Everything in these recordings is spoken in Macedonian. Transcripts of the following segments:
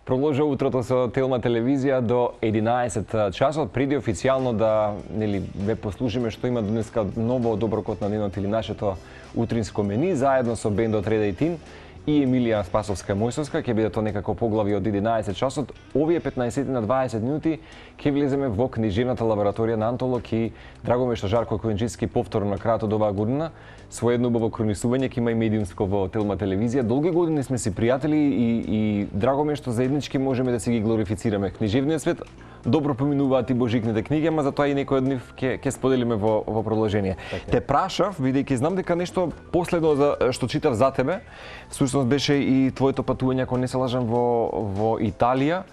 продолжува утрото со Телма телевизија до 11 часот, преди официјално да ве послушиме што има денеска ново од оброкот на денот или нашето утринско мени, заедно со бендот Реда и Тин и Емилија Спасовска-Мојсовска, ќе биде тоа некако поглави од 11 часот. Овие 15 на 20 минути ќе влеземе во книжевната лабораторија на Антолог и драго ме што Жарко Којунчиски повторно на крајот од оваа година со едно убаво кронисување ќе има и медиумско во Телма телевизија. Долги години сме си пријатели и драго ме што заеднички можеме да си ги глорифицираме. Книжевниот свет добро поминуваат и божикните книги, ама затоа и некој од нив ќе споделиме во продолжение. Те прашав, бидејќи знам дека нешто последно што читав за тебе, всушност беше и твоето патување, ако не се лажам, во Италија.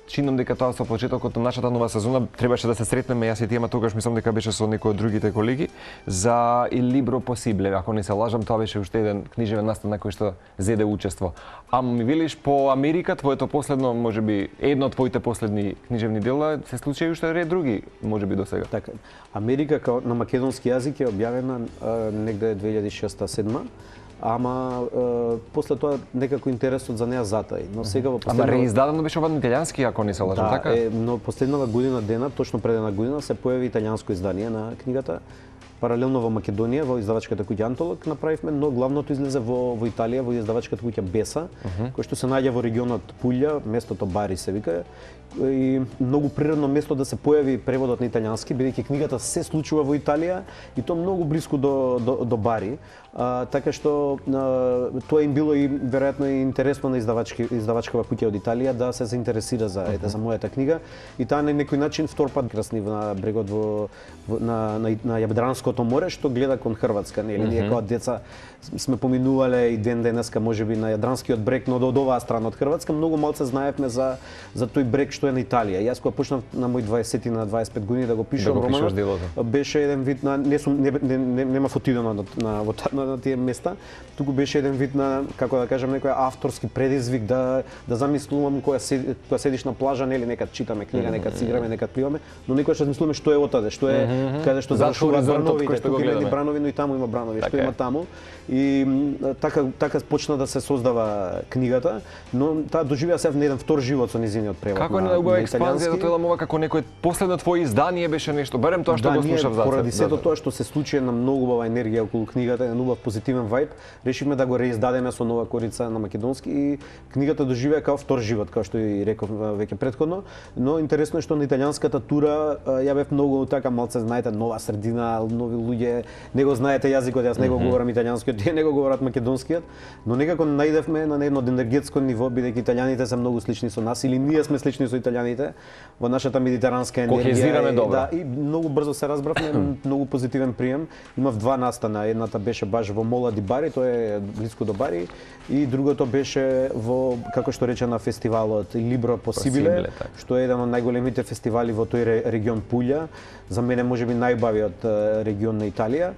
Чинам дека тоа со почетокот на нашата нова сезона требаше да се сретнеме, јас и ти, ама тогаш мислам дека беше со некој од другите колеги за Il Libro Possibile, ако не се лажам, тоа беше уште еден книжевен настан на кој што зеде учество. Ама ми велиш по Америка, твоето последно, можеби едно од твоите последни книжевни дела, се случи уште ред други, можеби до сега. Така, Америка на македонски јазик е објавена негде 2006-2007. Ама после тоа некако интересот за неа затаи. Но сега во последнава... Ама реиздадено беше ова на италијански, ако не се лажам, така? Да, но последнава година дена, точно пред една година, се појави италијанско издание на книгата. Паралелно во Македонија, во издавачката куќа Антолог направивме, но главното излезе во Италија, во издавачката куќа Беса, кој што се наоѓа во регионот Пулја, местото Бари се вика. И многу природно место да се појави преводот на италијански, бидејќи книгата се случува во Италија и тоа многу блиску до Бари. Така што тоа им било и веројатно и интересно на издавачкава куќа од Италија да се заинтересира за мојата книга. И таа на некој начин втор пат красни на брегот на Јадранското море, што гледа кон Хрватска, нели? Ние како деца сме поминувале и ден денеска можеби на Јадранскиот брег, но од оваа страна од Хрватска многу малце знаевме за тој брег што е на Италија. Јас кога почнав на мој 20 на 25 години да го пишам романот, беше еден вид на нема отидено на тие места, туку беше еден вид на, како да кажам, некој авторски предизвик да замислувам кога седиш на плажа, нели, некад читаме книга, некад си играме, некад пиваме, но некогаш размислуваме што е отаде, што е каде што завршуваат брановите, туку има бранови, но и таму има бранови, што има таму. И така почна да се создава книгата, но таа доживеа се на еден втор живот со низиниот превод. Како не убава експанзија до тоа мова, како некој последно твое издание беше нешто, барем тоа што го слушав за тебе. Поради сето тоа што се случи на многу убава енергија околу книгата, еден убав позитивен вајб, решивме да го реиздадеме со нова корица на македонски и книгата доживеа као втор живот, како што и реков веќе претходно, но интересно е што на италијанската тура ја бев многу така малце, знаете, нова средина, нови луѓе, не го знаете јазикот, јас не го говорам италијанскиот, тие не го говорат македонскиот, но некако најдевме на едно енергетско ниво, бидејќи италијаните се многу слични со нас или ние сме слични со италијаните во нашата медитеранска енергија. Да, и многу брзо се разбравме, многу позитивен прием. Имав два настана, едната беше баш во Мола ди Бари, тоа е блиску до Бари, и другото беше во, како што рече, на фестивалот Libro Possibile, што е еден од најголемите фестивали во тој регион Пулја. За мене можеби најбавиот регион на Италија.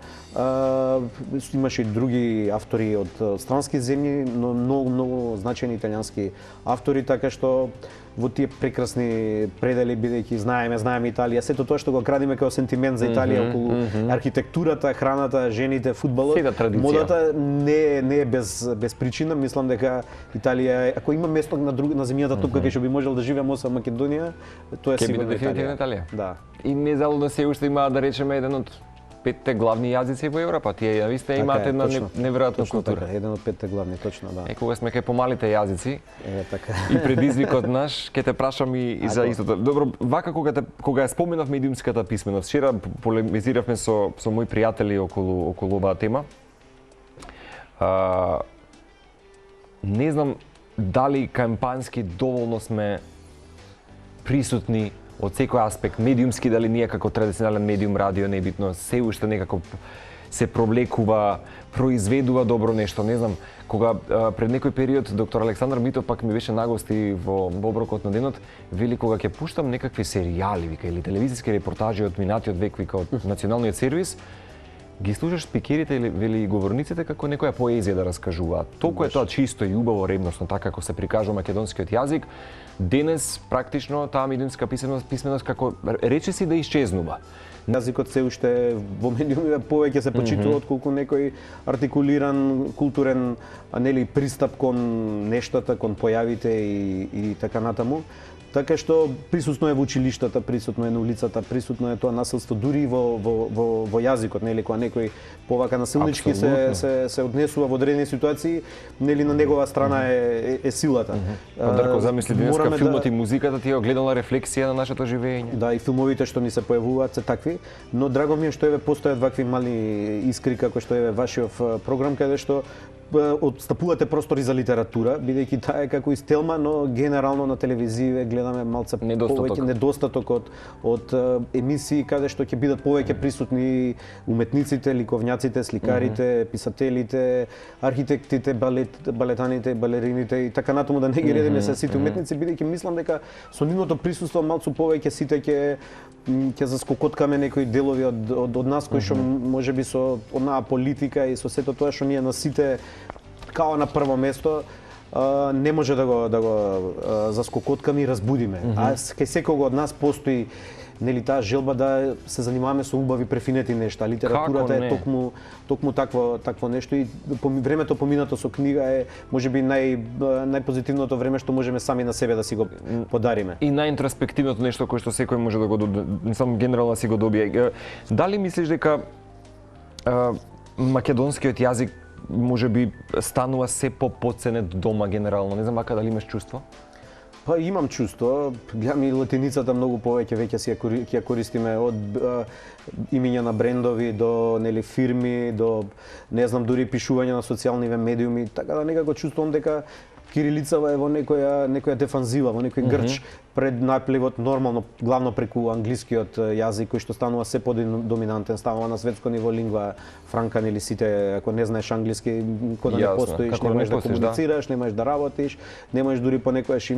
Имаше и други автори од странски земји, но многу значајни италијански автори, така што во тие прекрасни предели, бидејќи знаеме Италија, сето тоа што го градиме како сентимент за Италија околу архитектурата, храната, жените, фудбалот, модата не е без причина. Мислам дека Италија, ако има место на земјата тука кај што би можел да живеам освен Македонија, тоа е сигурно Италија. Да. И незалудно се уште има, да речеме, еден од петте главни јазици во Европа. Тие висте имаат една неверојатна култура. Така, еден од петте главни, точно, да. Кога сме кај помалите јазици, така. И предизвикот наш, ќе те прашам и за истото. Добро, вака кога ја споменав медиумската писменост, вчера полемизиравме со мои пријатели околу оваа тема. Не знам дали кампански доволно сме присутни од секој аспект, медиумски, дали ние како традиционален медиум, радио, небитно, се уште некако се провлекува, произведува добро нешто, не знам. Кога пред некој период доктор Александар Митов пак ми беше нагости во оброкот на денот, вели кога ќе пуштам некакви серијали, вика, или телевизиски репортажи од минатиот век, вика, од националниот сервис, ги слушаш спикерите или вели говорниците како некоја поезија да раскажуваат. Толку е тоа чисто и убаво, ревносно, така како се прикажува македонскиот јазик. Денес практично таа медиумска писменост како речиси да исчезнува. Јазикот се уште во медиумите повеќе се почитува отколку некој артикулиран културен пристап кон нештата, кон појавите и така натаму. Така што присутно е во училиштата, присутно е на улицата, присутно е тоа насилство дури и во јазикот, кога некој повака насилнички се однесува во одредени ситуации, на негова страна е силата. Дарко, замисли денеска филмот и музиката ти е огледала рефлексија на нашето живење. Да, и филмовите што ни се појавуваат се такви, но драго ми е што постојат вакви мали искри како што е вашиот програм каде што отстапувате простори за литература, бидејќи таа е како истелма, но генерално на телевизија гледаме малце повеќе недостаток од емисии каде што ќе бидат повеќе присутни уметниците, ликовњаците, сликарите, писателите, архитектите, балетаните, балерините и така натаму, да не ги редиме се сите уметници, бидејќи мислам дека со нивното присуство малку повеќе сите ќе заскокоткаме некои делови од нас кои што можеби со онаа политика и со сето тоа што ние на сите као на прво место не може да го заскокоткаме и разбудиме. А кај секого од нас постои таа желба да се занимаваме со убави префинети нешта. Литературата е токму такво нешто и времето поминато со книга е можеби најпозитивното време што можеме сами на себе да си го подариме. И најинтроспективното нешто кое што секој може да го само генерално си го добие. Дали мислиш дека македонскиот јазик можеби станува се по-поценет дома генерално? Не знам, дали имаш чувство? Па имам чувство, гледам и латиницата многу повеќе веќе си ја користиме од имиња на брендови до фирми, до не знам дури пишување на социјални медиуми, така да некако чувствувам дека кирилицава е во некоја дефанзива, во некој грч пред напливот, нормално главно преку англискиот јазик кој што станува се подоминантен, станува на светско ниво лингва франка, сите, ако не знаеш англиски, кога не постоиш, не можеш да комуницираш, не можеш да работиш, не можеш дури по некојаш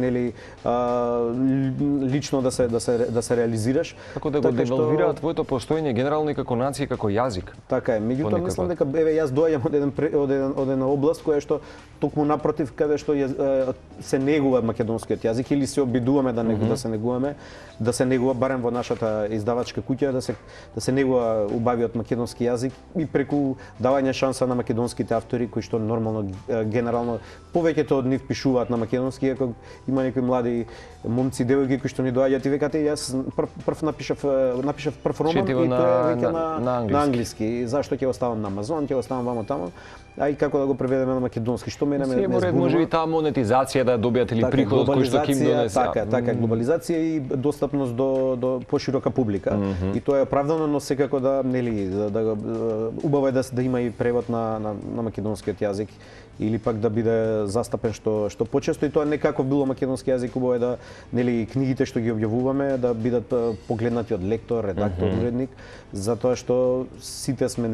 лично да се реализираш. Како да го девалвира твоето постоење генерално и како нација, како јазик. Така е, меѓутоа мислам дека јас доаѓам од една област која што токму напротив каде што се негува македонскиот јазик или се обидуваме да се негуваме, да се негува барем во нашата издавачка куќа, да се негува убавиот македонски јазик и преку давање шанса на македонските автори кои што нормално генерално повеќето од нив пишуваат на македонски, иако има некои млади момци, девојки кои што ни доаѓаат и векате јас прв напишав прв роман и тоа е веќе на англиски. Зашто ќе оставам на Амазон, ќе оставам вамо таму, а и како да го преведеме на македонски, што мене ме збунува. Може и таа монетизација да добијат или приходот кој што ќе им донесе. Така, глобализација и достапност до поширока публика. И тоа е оправдано, но секако убаво е да има и превод на македонскиот јазик или пак да биде застапен што почесто, и тоа некако било македонски јазик, убаво е да книгите што ги објавуваме да бидат погледнати од лектор, редактор, уредник, затоа што сите сме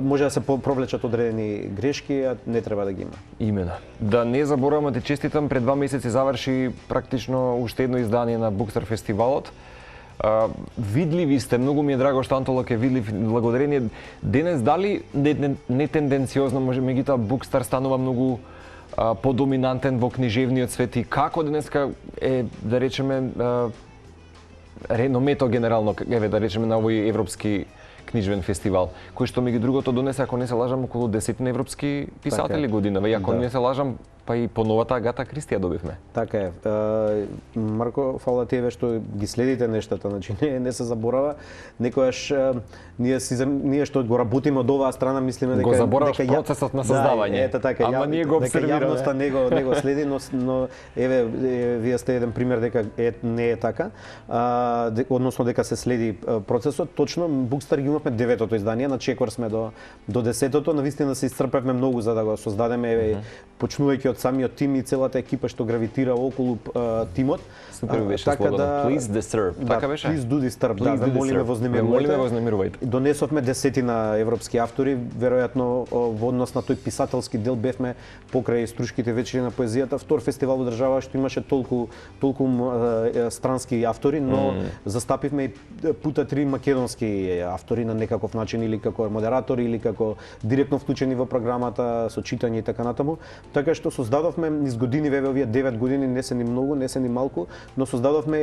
може да се провлечат одредени грешки, а не треба да ги има. Имено. Да не забораваме да честитам, пред 2 месеци заврши практично уште едно издание на Bookstart фестивалот. Видливи сте, многу ми е драго што Антолок е видлив, благодарение. Денес дали не тенденциозно може меѓутоа Bookstart станува многу подоминантен во книжевниот свет и како денеска е, да речеме, реномето генерално, да речеме, на овој европски книжевен фестивал, кој што меѓу другото донесе, ако не се лажам, околу 10 европски писатели годинава, и ако не се лажам, па и по новата Агата Кристи ја добивме. Така е. Марко, фала тебе што ги следите нештата, значи не се заборава. Некојаш ние што го работиме од оваа страна мислиме дека го забораваш процесот на создавање. Ета така, ама ние го обсервираме. Јавноста не го следи, но еве вие сте еден пример дека не е така. Односно дека се следи процесот. Точно Bookstart ги имавме 9-тото издание, на чекор сме до 10-тото. Навистина се исцрпевме многу за да го создадеме, еве почнувајќи од самиот тим и целата екипа што гравитира околу тимот. Супер беше слогано. Please disturb. Така беше. Please do disturb. Да, молиме вознемирувајте. Донесовме десетина европски автори, веројатно во однос на тој писателски дел бевме покрај Струшките вечери на поезијата, втор фестивал во држава што имаше толку странски автори, но застапивме и пута 3 македонски автори на некаков начин или како модератор или како директно вклучени во програмата со читање и така натаму. Така што создадовме низ години, овие 9 години, не се ни многу, не се ни малку, но создадовме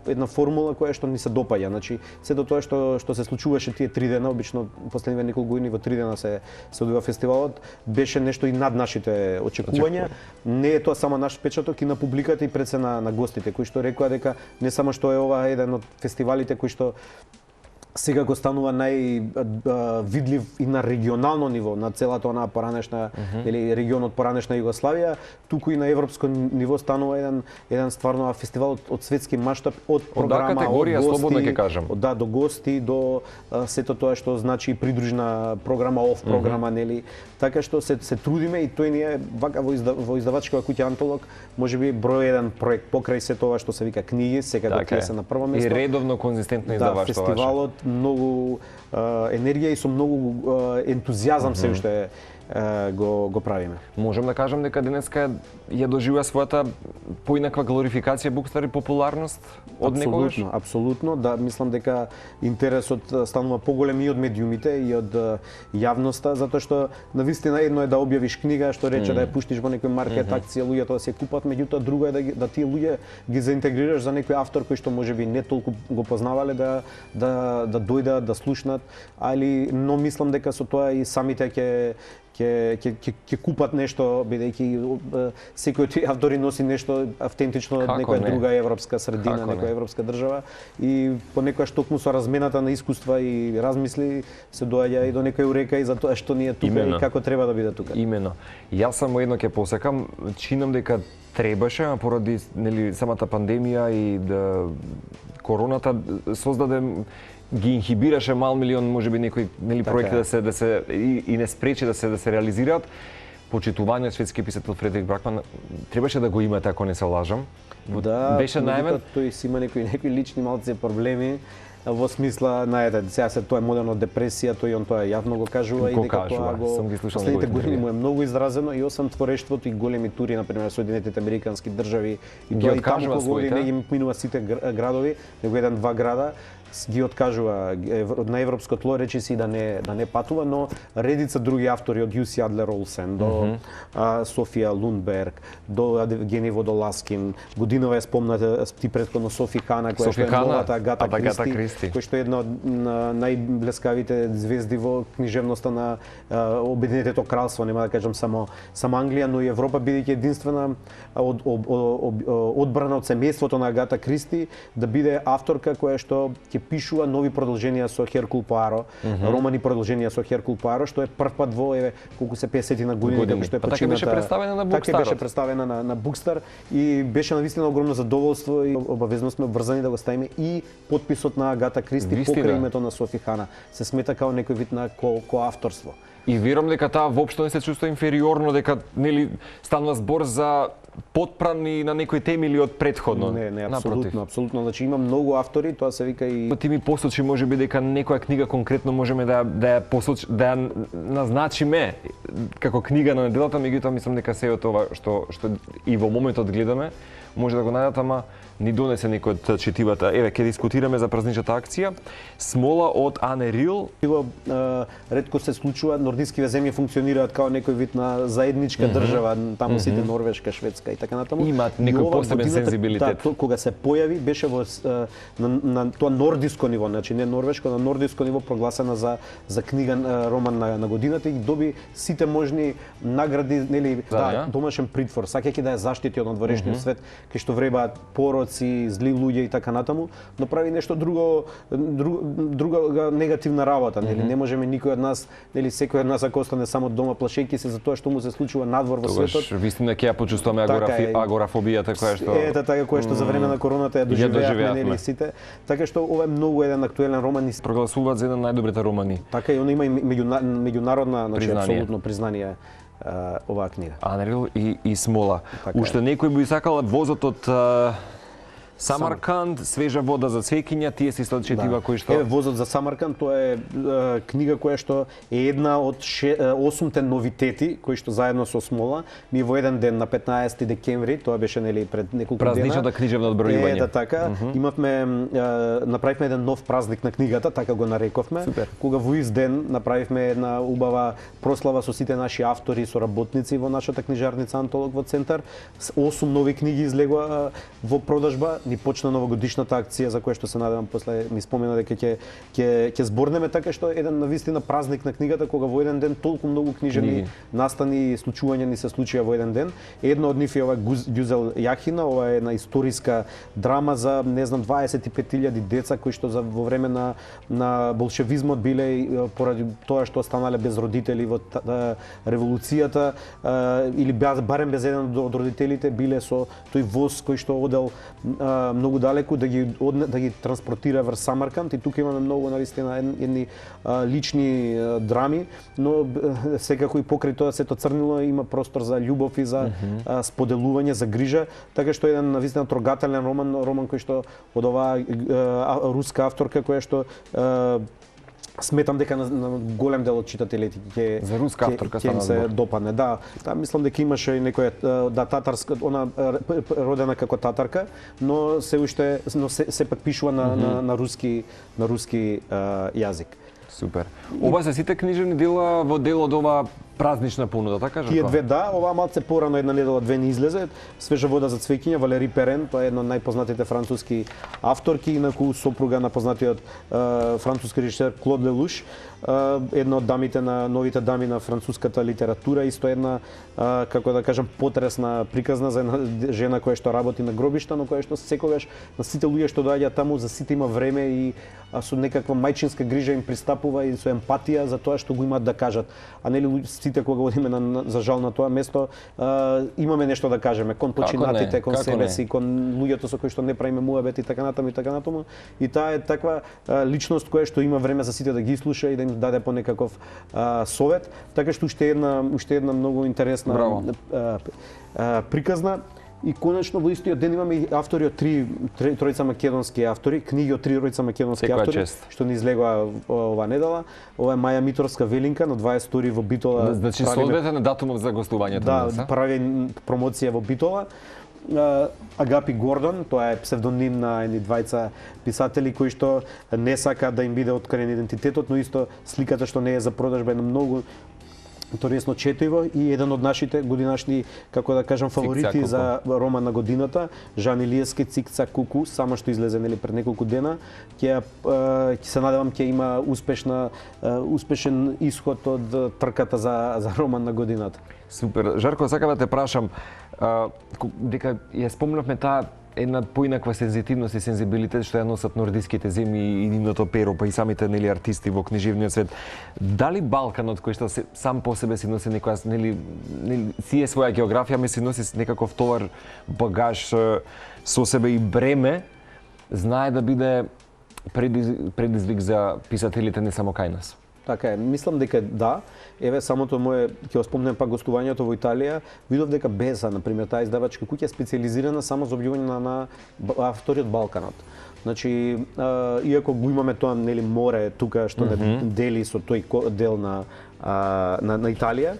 една формула која што ни се допаѓа. Значи, сето тоа што се случуваше тие 3 дена, обично последниве неколку години во 3 дена се одвива фестивалот, беше нешто и над нашите очекувања. Не е тоа само наш впечаток и на публиката и пред се на гостите, кои што рекоа дека не само што е ова еден од фестивалите кои што сега го станува највидлив и на регионално ниво, на целата онаа поранешна или регионот поранешна Југославија, туку и на европско ниво станува еден стварно фестивал од светски маштаб, од програма, категорија, од гости, слободно ќе кажам. Да, до гости, до сето тоа што значи придружна програма, оф програма, нели. Така што се трудиме и тој ни е вака во издавачкава куќа Антолог, можеби број еден проект покрај се тоа што се вика книги, секако тие се на прво место. И редовно конзистентно издаваштво ваше. Фестивалот многу енергија и со многу ентузијазам се уште го правиме. Можем да кажем дека денеска ја доживува својата поинаква глорификација Букстар и популарност од некогаш? Апсолутно, да, мислам дека интересот станува поголем и од медиумите и од јавноста, затоа што навистина едно е да објавиш книга, што рече да ја пуштиш во некој маркет, акција, луѓето да се купат, меѓутоа друго е да тие луѓе ги заинтегрираш за некој автор кој што можеби не толку го познавале да дојдат, да слушнат, но мислам дека со тоа и самите ќе купат нешто, бидејќи секој од тие автори носи нешто автентично од некоја друга европска средина, некоја европска држава и понекогаш токму со размената на искуства и размисли се доаѓа и до некоја урека и за тоа што ние тука и како треба да биде тука. Имено. Јас само едно ќе посекам, чинам дека требаше, а поради самата пандемија и короната создаде ги инхибираше мал милион можеби некои проекти да се и не спречи да се реализираат. Почитување шведски писател Фредрик Бракман требаше да го имате, ако не се лажам. Да, беше најмен. Тој си има некои лични малци проблеми во смисла, сега тоа е модерно депресија, тој он тоа јавно го кажува и дека тоа сам ги слушал последните години му е многу изразено и осам творештвото и големи тури, например Соединетите Американски држави и тоа и таму кога не ги минува сите градови, него еден-два града ги откажува на европско тло, речиси да не патува, но редица други автори од Јуси Адлер Олсен до Софија Лундберг, до Евгени Водолазкин, годинава е спомната ти претходно Софи Кана, која што е новата Агата Кристи, која што е една од најблескавите звезди во книжевноста на Обединетото кралство, нема да кажам само Англија, но и Европа, бидејќи единствена одбрана од семејството на Агата Кристи да биде авторка која што ќе пишува нови продолженија со Херкул Поаро, романи продолженија со Херкул Поаро, што е прв пат во колку се 50 на години како што е почината. Така беше представена на Букстар. Така беше представена на Букстар и беше навистина огромно задоволство и обавезно сме обврзани да го ставиме и потписот на Агата Кристи покрај името на Софи Хана. Се смета како некој вид на коавторство. И верувам дека таа воопшто не се чувствува инфериорно, дека станува збор за потпрани на некои теми или од претходно. Не, апсолутно. Значи има многу автори, тоа се вика и ти ми посочи можеби дека некоја книга конкретно можеме да ја назначиме како книга на неделата, меѓутоа мислам дека се од ова што и во моментот гледаме, може да го најдат, ама ни донесе некој од четивата. Еве, ќе дискутираме за празничната акција. Смола од Ане Рил. Ретко се случува, нордискиве земји функционираат како некој вид на заедничка држава, таму сите Норвешка, Шведска и така натаму. Имаат некој посебен сензибилитет. Кога се појави, беше на тоа нордиско ниво, значи не норвешко, на нордиско ниво прогласена за книга роман на годината и доби сите можни награди, нели, домашен притвор, сакајќи да ја заштити од надворешниот свет, кај што вребаат пороци, зли луѓе и така натаму, но прави нешто друга негативна работа, нели, не можеме никој од нас, нели, секој од нас ако остане само дома плашејќи се за тоа што му се случува надвор во светот. Тогаш вистина ќе ја почувствуваме агорафобијата која што така која што за време на короната ја доживеавме, нели, сите. Така што ова е многу еден актуелен роман и прогласуваат за еден најдобрите романи. Така и он има и меѓународна, значи апсолутно признание оваа книга. Анрил и Смола. Така Уште некој би сакал возот од Самарканд, свежа вода за цвеќиња, тие се исто четива кои што... Еве, возот за Самарканд, тоа е книга која што е една од 8 новитети кои што заедно со Смола ми во еден ден на 15 декември, тоа беше нели пред неколку дена. Празничното книжевно одбројување. Да, така. Имавме направивме еден нов празник на книгата, така го нарекувме. Супер. Кога во ист ден направивме една убава прослава со сите наши автори, со работници во нашата книжарница Антолог во центар. 8 нови книги излегоа во продажба. Ни почна новогодишната акција за која што се надевам после ми спомена дека ќе зборнеме, така што еден навистина празник на книгата кога во еден ден толку многу книжевни настани и случувања ни се случија во еден ден. Едно од нив е ова Гюзел Јахина, ова е една историска драма за не знам 25.000 деца кои што во време на болшевизмот биле поради тоа што останале без родители во револуцијата или барем без еден од родителите биле со тој воз кој што одел многу далеку да ги транспортира врз Самарканд, и тука имаме многу навистина едни лични драми, но секако и покрај тоа сето црнило има простор за љубов и за споделување, за грижа, така што еден навистина трогателен роман кој што од оваа руска авторка која што сметам дека на голем дел од читателите ќе за руска авторка ќе се допадне. Да, мислам дека имаше и некоја татарска, она родена како татарка, но сепак пишува на руски јазик. Супер. Ова се сите книжевни дела во дел од ова празнична понуда, така кажа? Тие две да, ова малце порано една недела две не излезе. Свежа вода за цвеќиња, Валери Перен, тоа е една од најпознатите француски авторки, инаку сопруга на познатиот француски режисер Клод Лелуш, една од дамите на новите дами на француската литература, исто една како да кажам потресна приказна за една жена која што работи на гробишта, но која што секогаш на сите луѓе што доаѓаат таму за сите има време и со некаква мајчинска грижа им пристапува и со емпатија за тоа што го имаат да кажат. А нели сите кога одиме за жал на тоа место имаме нешто да кажеме кон починатите, кон себе си, кон луѓето со кои што не правиме муабет и така натаму и така натаму. И таа е таква личност која што има време за сите да ги слуша и да им даде по некаков совет, така што уште една многу интересна приказна. И конечно во истиот ден имаме и автори од тројца македонски автори, книги од тројца македонски автори што ни излегоа оваа недела. Ова е Маја Миторска Велинка на 22 во Битола. Значи соодветен на датумов за гостувањето. Да, прави промоција во Битола. Агапи Гордон, тоа е псевдоним на едни двајца писатели кои што не сака да им биде открен идентитетот, но исто сликата што не е за продажба е на многу интересно четиво и еден од нашите годинашни, како да кажам, фаворити за роман на годината, Жан Илиевски Цик-цак куку, само што излезе нели пред неколку дена, ќе се надевам ќе има успешен исход од трката за роман на годината. Супер. Жарко, сакам да те прашам, дека ја спомнавме таа една поинаква сензитивност и сензибилитет што ја носат нордиските земји и нивното перо, па и самите нели артисти во книжевниот свет. Дали Балканот кој што сам по себе си носи некоја нели си е своја географија, ме си носи некаков товар, багаж со себе и бреме, знае да биде предизвик за писателите не само кај нас? Така е, мислам дека да. Еве самото мое, ќе го спомнем пак гостувањето во Италија, видов дека Беза, на пример, таа издавачка куќа е специјализирана само за објавување на автори од Балканот. Значи, иако го имаме тоа нели море тука што не дели со тој дел на Италија,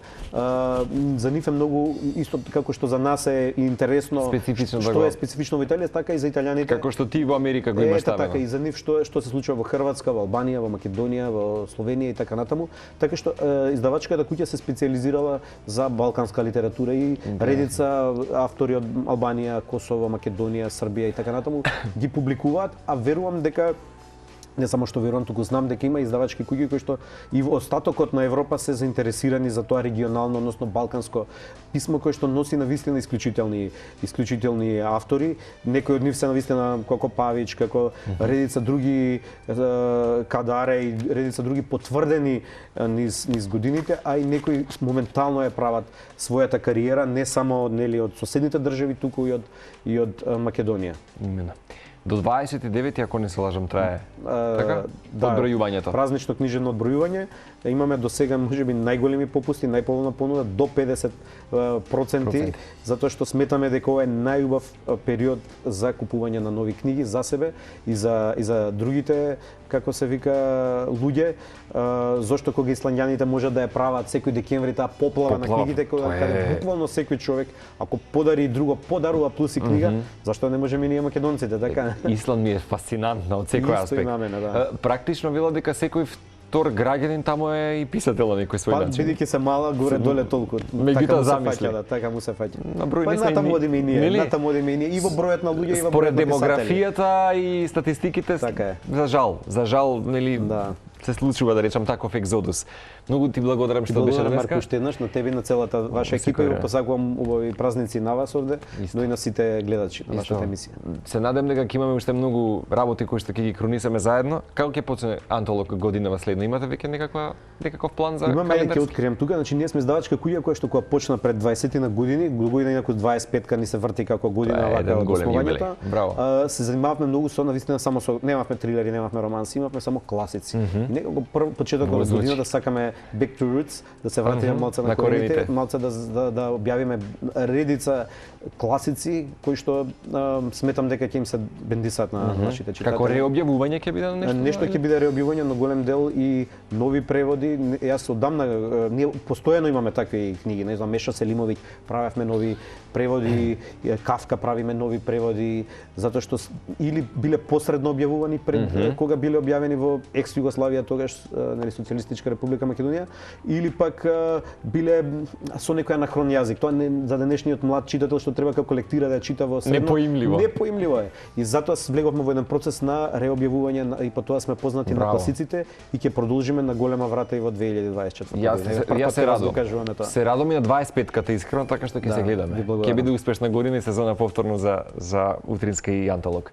за нив е многу исто како што за нас е интересно што е специфично во Италија, така и за италијаните. Како што ти во Америка го имаш ставено. Така и за нив што се случува во Хрватска, во Албанија, во Македонија, во Словенија и така натаму. Така што издавачката куќа се специјализирала за балканска литература и редица автори од Албанија, Косово, Македонија, Србија и така натаму ги публикуваат, а верувам дека не само што верувам, туку знам дека има издавачки куќи кои што и во остатокот на Европа се заинтересирани за тоа регионално, односно балканско писмо кој што носи навистина исклучителни автори. Некои од нив се навистина како Павич, како редица други Кадаре и редица други потврдени низ годините, а и некои моментално ја прават својата кариера не само нели од соседните држави, туку и од Македонија. Именно. До 29, ако не се лажам, трае така? Да, одбројувањето. Празнично книжевно одбројување. имаме до сега можеби најголеми попусти, најповолна понуда до 50%, затоа што сметаме дека ова е најубав период за купување на нови книги за себе и за другите, како се вика, луѓе, зошто кога исландјаните можат да ја прават секој декември таа поплава на книгите, каде буквално секој човек ако подари друго, подарува плюс и книга, зашто не можеме и ние македонците, така? Исланд ми е фасцинантна од секој аспект. Имаме, да. Практично вело дека секој втор граѓанин таму е и писател на некој свој начин. Бидејќи се мала, горе доле толку. Така му се фаќа, така му се фаќа. На број не сме натаму одиме и ние, натаму одиме и ние, и во бројот на луѓе, и во бројот на демографијата и статистиките, така е. За жал, нели, се случува, да речам, таков екзодус. Многу ти благодарам што беше денеска. Марко, уште еднаш на тебе и на целата ваша екипа и го посакувам убави празници на вас овде, но и на сите гледачи на вашата емисија. Се надевам дека ќе имаме уште многу работи кои што ќе ги хронисаме заедно. Како ќе почне Антолог годинава следна? Имате веќе некаков план за календарски? Имаме, ќе открием тука, значи ние сме издавачка куќа која што кога почна пред 20 на години, година инаку 25-ка ни се врти како година вака од основањето. Се занимававме многу со навистина само со, немавме трилери, немавме романси, имавме само класици. Некако прв почеток од годината сакаме back to roots, да се вратиме малце на корените, малце да објавиме редица класици кои што сметам дека ќе им се бендисат на нашите читатели. Како реобјавување ќе биде нешто? Нешто ќе биде реобјавување на голем дел и нови преводи. Јас одамна ние постојано имаме такви книги, не знам, Меша Селимовиќ правевме нови преводи, Кафка правиме нови преводи, затоа што или биле посредно објавувани пред кога биле објавени во екс Југославија, тогаш нели Социјалистичка република Македонија, или пак биле со некој анахрон јазик. Тоа за денешниот млад читател што треба како лектира да ја чита во средно. Непоимливо е. И затоа влеговме во еден процес на реобјавување и по тоа сме познати на класиците и ќе продолжиме на голема врата и во 2024 година. Јас се радам и на 25-ката искрено, така што ќе се гледаме. Ќе биде успешна година и сезона повторно за Утринска и Антолог.